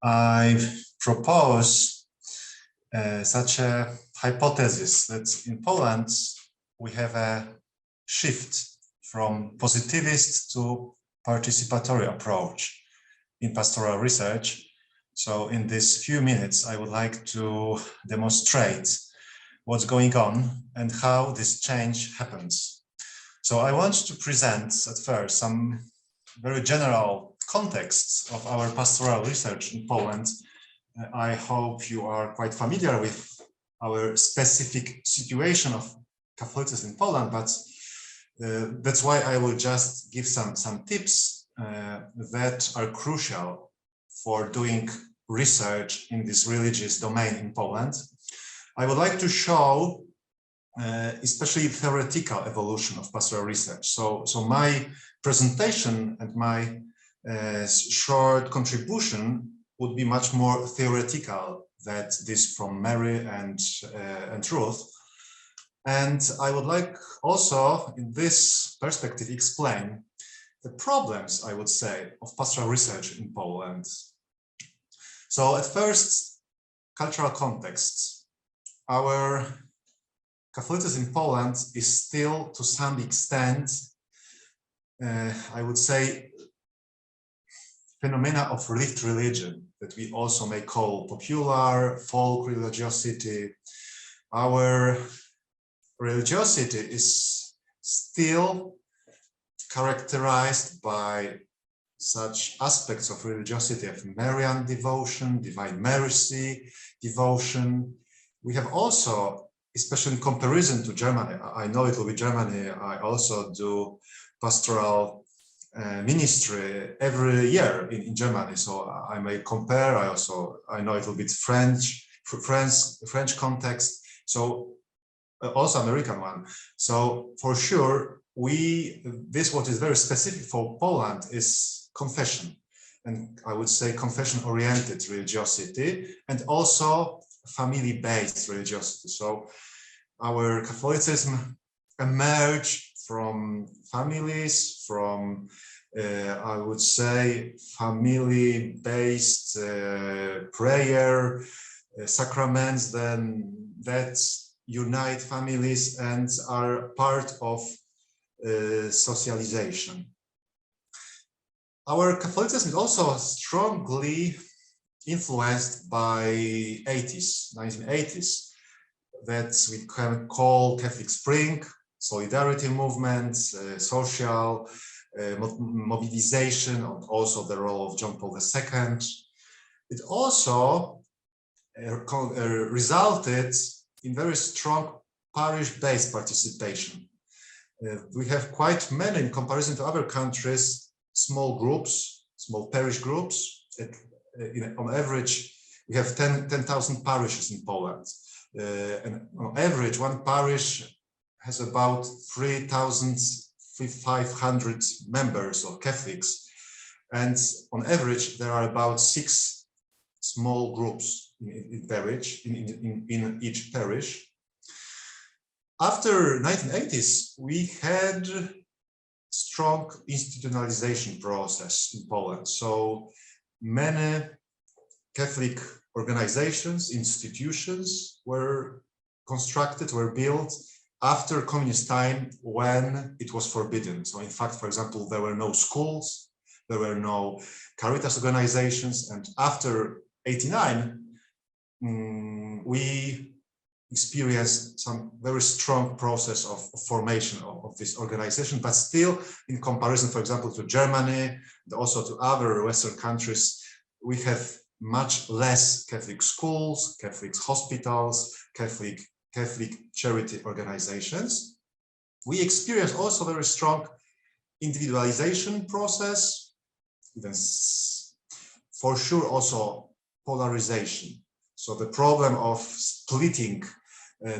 I propose such a hypothesis that in Poland we have a shift from positivist to participatory approach in pastoral research. So in these few minutes, I would like to demonstrate what's going on and how this change happens. So I want to present at first some very general contexts of our pastoral research in Poland. I hope you are quite familiar with our specific situation of Catholicism in Poland, but that's why I will just give some tips that are crucial for doing research in this religious domain in Poland. I would like to show especially theoretical evolution of pastoral research. So my presentation and my short contribution would be much more theoretical than this from Mary and Ruth. And I would like also in this perspective explain the problems, I would say, of pastoral research in Poland. So at first, cultural context. Our Catholicism in Poland is still, to some extent, I would say, phenomena of lived religion that we also may call popular, folk religiosity. Our religiosity is still characterized by such aspects of religiosity of Marian devotion, divine mercy, devotion. We have also, especially in comparison to Germany, I know it will be Germany, I also do pastoral ministry every year in Germany, so I may compare. I know it will be French context, so also American one. So for sure, this what is very specific for Poland is confession, and I would say confession-oriented religiosity, and also family-based religiosity. So our Catholicism emerged from families, from I would say family-based prayer, sacraments, then that unite families and are part of socialization. Our Catholicism is also strongly influenced by 1980s, that we can call Catholic Spring, solidarity movements, social mobilization, and also the role of John Paul II. It also resulted in very strong parish-based participation. We have quite many, in comparison to other countries, small groups, small parish groups. On average, we have 10,000 parishes in Poland. And on average, one parish has about 3,500 members or Catholics. And on average, there are about 6 small groups in each parish. After 1980s, we had strong institutionalization process in Poland. So many Catholic organizations, institutions were constructed, were built after communist time when it was forbidden. So in fact, for example, there were no schools, there were no Caritas organizations, and after 89, we experienced some very strong process of formation of this organization, but still in comparison, for example, to Germany and also to other Western countries, we have much less Catholic schools, Catholic hospitals, Catholic charity organizations. We experience also very strong individualization process, even for sure also polarization. So the problem of splitting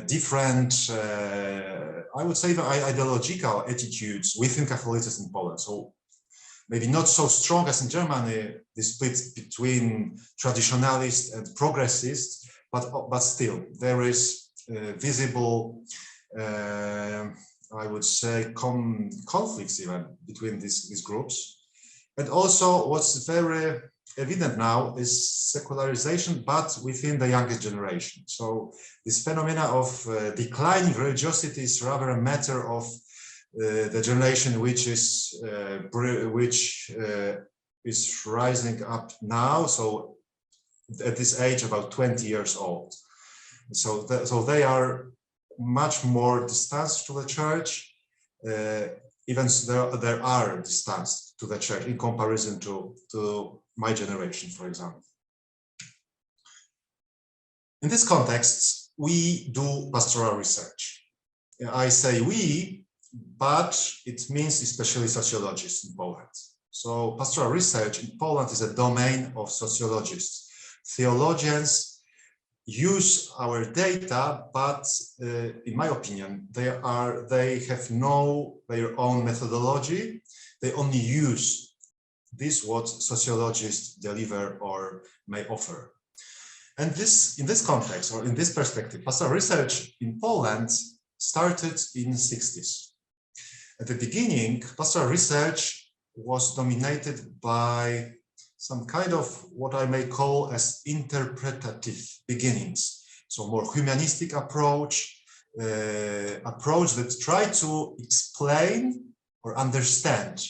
different, I would say, even ideological attitudes within Catholicism in Poland. So maybe not so strong as in Germany, the split between traditionalists and progressists, but still there is visible, I would say, conflicts even between these groups. And also what's very evident now is secularization, but within the youngest generation. So this phenomena of declining religiosity is rather a matter of the generation which is rising up now. So at this age, about 20 years old. So they are much more distanced to the church, even though there are distanced to the church in comparison to my generation, for example. In this context, we do pastoral research. I say we, but it means especially sociologists in Poland. So pastoral research in Poland is a domain of sociologists. Theologians use our data, but in my opinion, they have their own methodology. They only use this what sociologists deliver or may offer. And in this context, or in this perspective, pastoral research in Poland started in the 60s. At the beginning, pastoral research was dominated by some kind of what I may call as interpretative beginnings. So more humanistic approach that try to explain or understand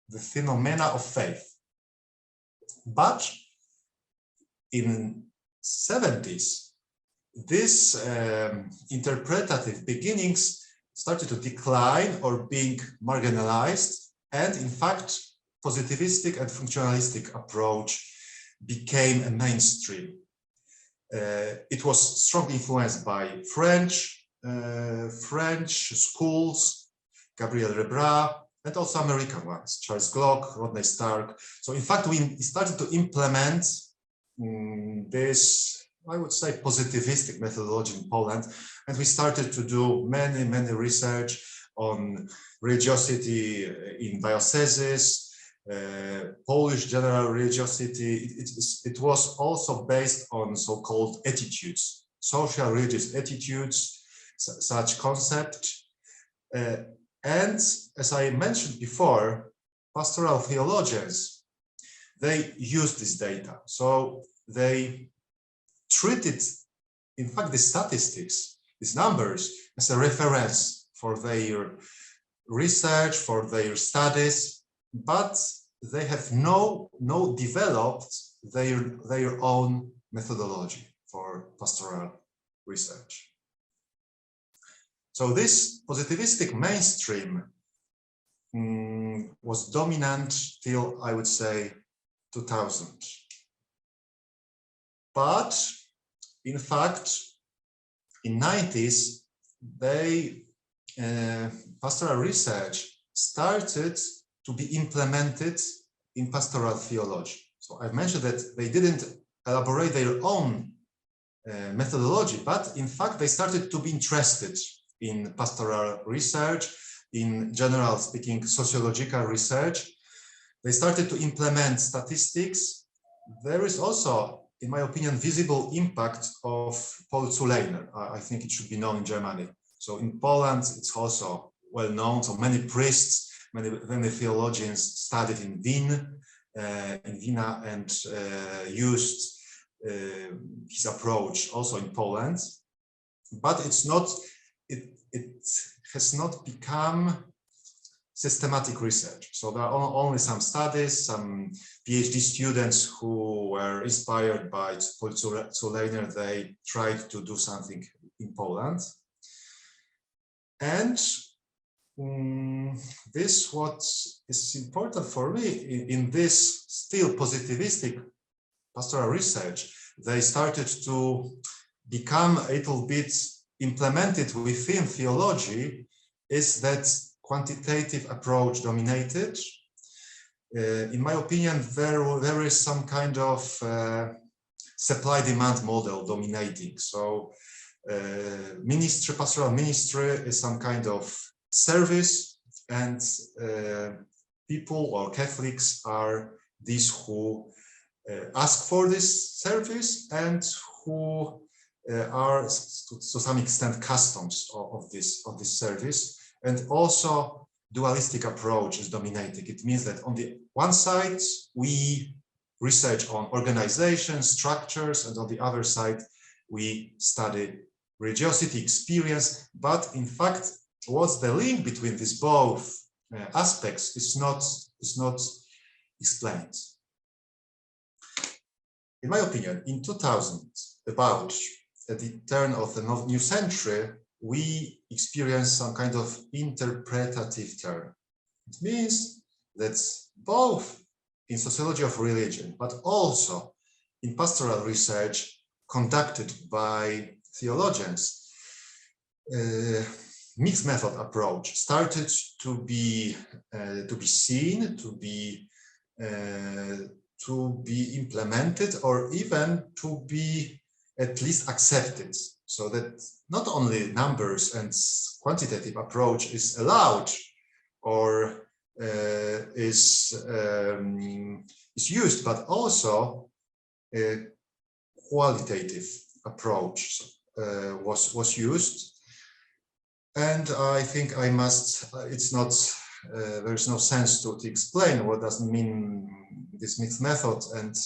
the phenomena of faith. But in 70s, these interpretative beginnings started to decline or being marginalized, and in fact, positivistic and functionalistic approach became a mainstream. It was strongly influenced by French schools, Gabriel Rebra, and also American ones, Charles Glock, Rodney Stark. So in fact, we started to implement this, I would say, positivistic methodology in Poland, and we started to do many research on religiosity in dioceses, Polish general religiosity. It was also based on so-called attitudes, social religious attitudes, such concept. And as I mentioned before, pastoral theologians, they used this data. So they treated, in fact, the statistics, these numbers, as a reference for their research, for their studies, but they have no developed their own methodology for pastoral research. So this positivistic mainstream was dominant till, I would say, 2000. But in fact, in 90s, pastoral research started to be implemented in pastoral theology. So I've mentioned that they didn't elaborate their own methodology, but in fact, they started to be interested in pastoral research, in general speaking, sociological research. They started to implement statistics. There is also, in my opinion, visible impact of Paul Zuleiner. I think it should be known in Germany. So in Poland, it's also well known. So many priests, many theologians studied in Vienna, and used his approach also in Poland. But it has not become systematic research. So there are only some studies, some Ph.D. students who were inspired by Paul Zuleiner. They tried to do something in Poland. And this what is important for me in this still positivistic pastoral research. They started to become a little bit implemented within theology, is that quantitative approach dominated. In my opinion, there is some kind of supply-demand model dominating. So pastoral ministry is some kind of service, and people or Catholics are these who ask for this service and who are to some extent customs of this service. And also dualistic approach is dominating. It means that on the one side, we research on organizations, structures, and on the other side, we study religiosity, experience. But in fact, what's the link between these both aspects is not explained. In my opinion, in 2000, about at the turn of the new century, we experience some kind of interpretative turn. It means that both in sociology of religion, but also in pastoral research conducted by theologians, mixed method approach started to be seen, to be implemented, or even to be at least accepted, so that not only numbers and quantitative approach is allowed or is used, but also a qualitative approach was used. And I think I must, it's not, there's no sense to explain what does mean this mixed method and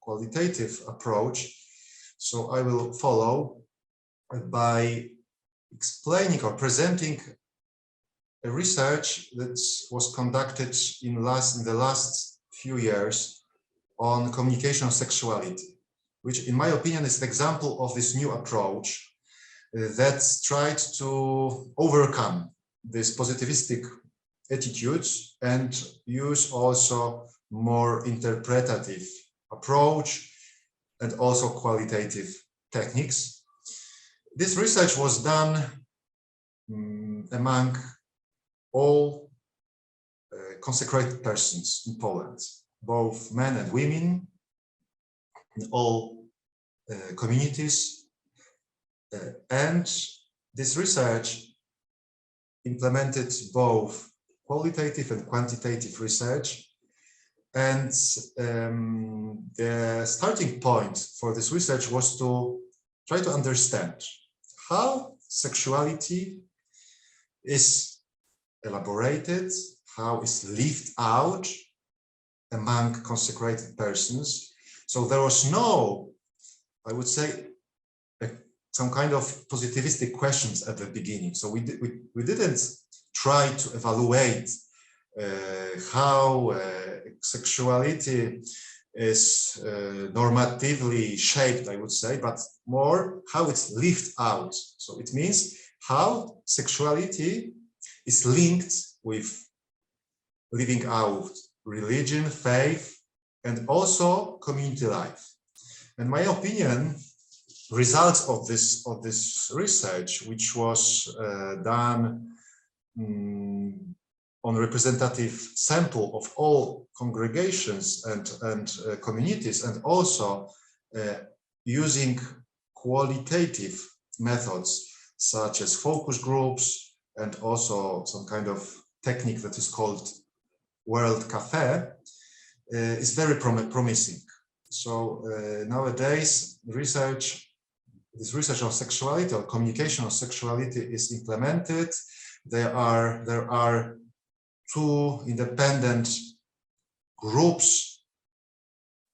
qualitative approach. So I will follow by explaining or presenting a research that was conducted in the last few years on communication of sexuality, which in my opinion is an example of this new approach that tried to overcome this positivistic attitudes and use also more interpretative approach and also qualitative techniques. This research was done among all consecrated persons in Poland, both men and women, in all communities. And this research implemented both qualitative and quantitative research. And the starting point for this research was to try to understand how sexuality is elaborated, how it's lived out among consecrated persons. So there was no, I would say, some kind of positivistic questions at the beginning. So we didn't try to evaluate how sexuality is normatively shaped, I would say, but more how it's lived out. So it means how sexuality is linked with living out religion, faith, and also community life. In my opinion, results of this research, which was done on representative sample of all congregations and communities, and also using qualitative methods such as focus groups and also some kind of technique that is called World Cafe, is very promising. So nowadays, this research on sexuality or communication of sexuality is implemented. There are two independent groups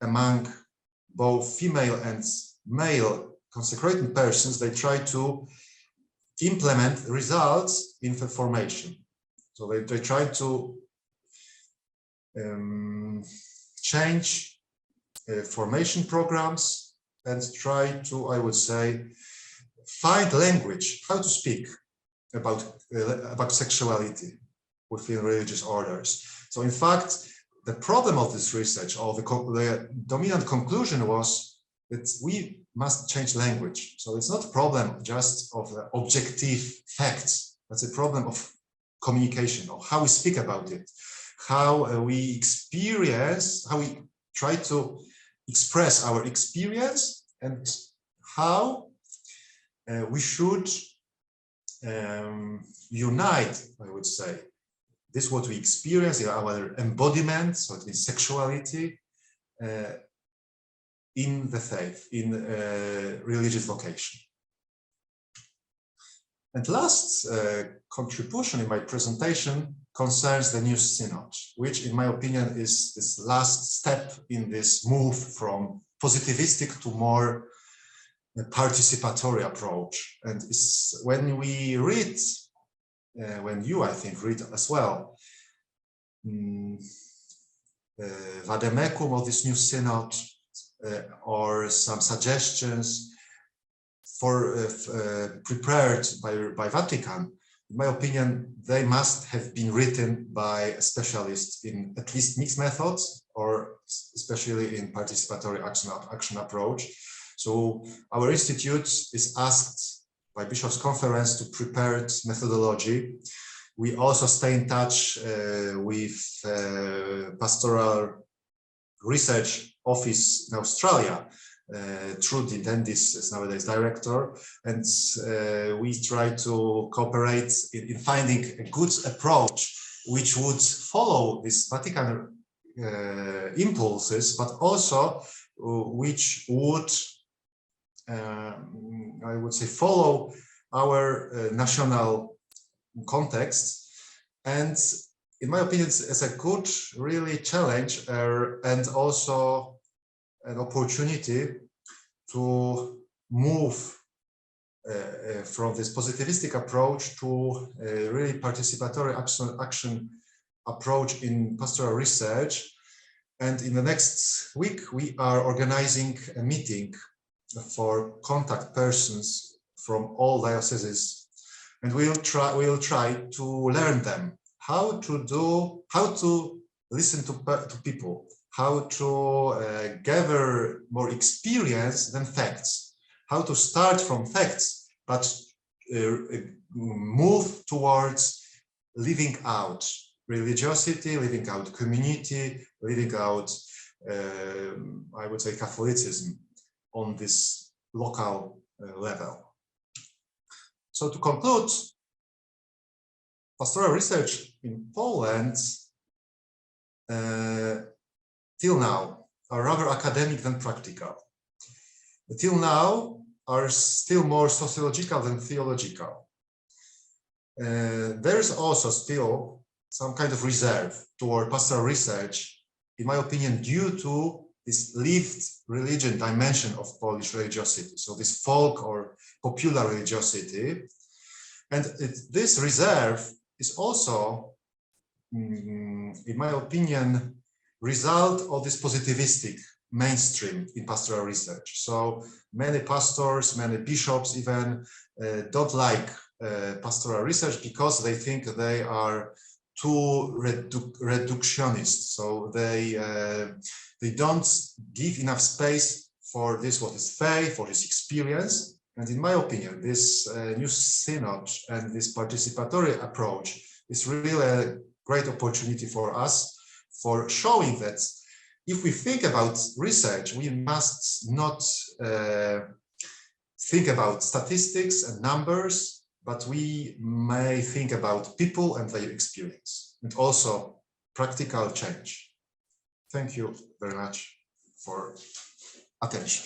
among both female and male consecrated persons. They try to implement results in the formation. So they try to change formation programs and try to, I would say, find language, how to speak about sexuality within religious orders. So in fact, the problem of this research, or the dominant conclusion, was that we must change language. So it's not a problem just of the objective facts, it's a problem of communication, or how we speak about it, how we experience, how we try to express our experience, and how we should unite, I would say, this is what we experience in our embodiment, so it is sexuality, in the faith, in religious vocation. And last contribution in my presentation concerns the new synod, which in my opinion is this last step in this move from positivistic to more participatory approach. And it's when we read, when you, I think, read as well, vademecum of this new synod, or some suggestions prepared by Vatican, in my opinion, they must have been written by a specialist in at least mixed methods, or especially in participatory action approach. So our institute is asked by Bishops' Conference to prepare methodology. We also stay in touch with Pastoral Research Office in Australia. Trudy Dendis is nowadays director, and we try to cooperate in finding a good approach which would follow these Vatican impulses, but also which would, I would say, follow our national context. And in my opinion, it's a good, really challenge and also an opportunity to move from this positivistic approach to a really participatory action approach in pastoral research. And in the next week, we are organizing a meeting for contact persons from all dioceses, and we'll try to learn them how to listen to people, how to gather more experience than facts, how to start from facts, but move towards living out religiosity, living out community, living out, I would say, Catholicism on this local level. So to conclude, pastoral research in Poland till now are rather academic than practical. Till now are still more sociological than theological. There is also still some kind of reserve toward pastoral research, in my opinion, due to this lived religion dimension of Polish religiosity. So this folk or popular religiosity. And this reserve is also, in my opinion, result of this positivistic mainstream in pastoral research. So many pastors, many bishops even don't like pastoral research because they think they are too reductionist. So they don't give enough space for this, what is faith, for this experience. And in my opinion, this new synod and this participatory approach is really a great opportunity for us for showing that if we think about research, we must not think about statistics and numbers, but we may think about people and their experience, and also practical change. Thank you very much for attention.